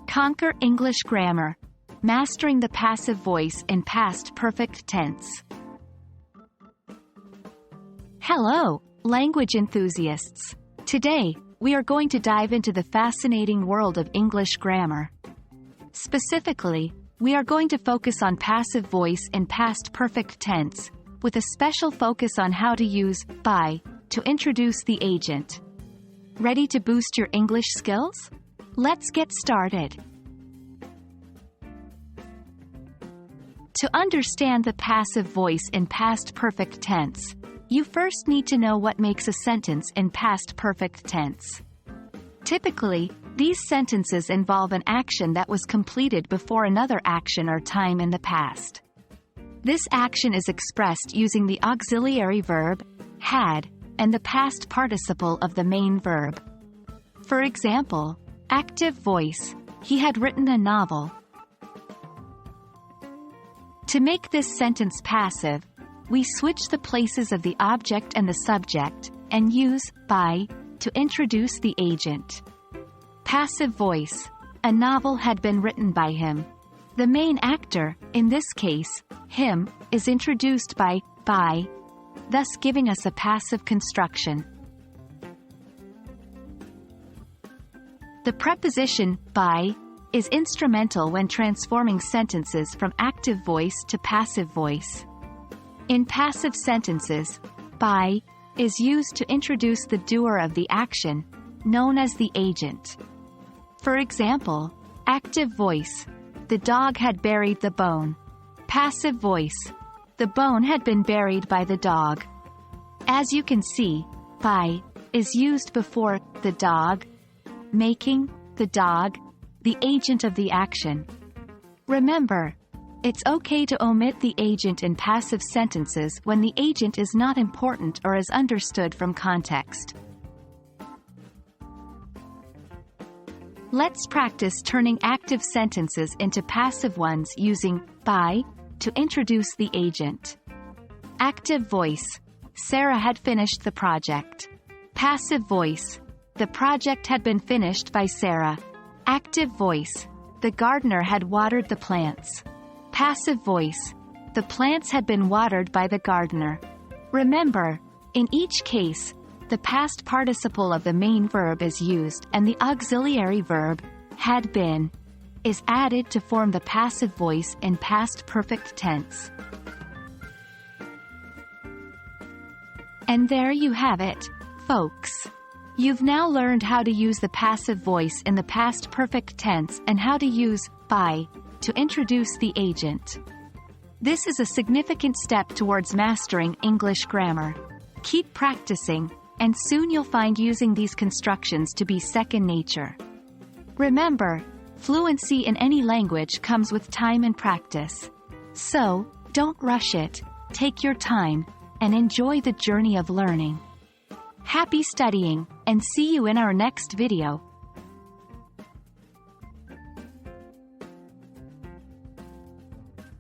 Conquer English grammar. Mastering the passive voice in past perfect tense. Hello, language enthusiasts. Today, we are going to dive into the fascinating world of English grammar. Specifically, we are going to focus on passive voice in past perfect tense, with a special focus on how to use by to introduce the agent. Ready to boost your English skills? Let's get started. To understand the passive voice in past perfect tense, you first need to know what makes a sentence in past perfect tense. Typically, these sentences involve an action that was completed before another action or time in the past. This action is expressed using the auxiliary verb, had, and the past participle of the main verb. For example, active voice, he had written a novel. To make this sentence passive, we switch the places of the object and the subject, and use by to introduce the agent. Passive voice, a novel had been written by him. The main actor, in this case, him, is introduced by, thus giving us a passive construction. The preposition by is instrumental when transforming sentences from active voice to passive voice. In passive sentences, by is used to introduce the doer of the action, known as the agent. For example, active voice, the dog had buried the bone. Passive voice, the bone had been buried by the dog. As you can see, by is used before the dog, making the dog the agent of the action. Remember, it's okay to omit the agent in passive sentences when the agent is not important or is understood from context. Let's practice turning active sentences into passive ones using by to introduce the agent. Active voice, Sarah had finished the project. Passive voice, the project had been finished by Sarah. Active voice, the gardener had watered the plants. Passive voice, the plants had been watered by the gardener. Remember, in each case, the past participle of the main verb is used and the auxiliary verb, had been, is added to form the passive voice in past perfect tense. And there you have it, folks. You've now learned how to use the passive voice in the past perfect tense and how to use by to introduce the agent. This is a significant step towards mastering English grammar. Keep practicing, and soon you'll find using these constructions to be second nature. Remember, fluency in any language comes with time and practice. So, don't rush it, take your time, and enjoy the journey of learning. Happy studying, and see you in our next video.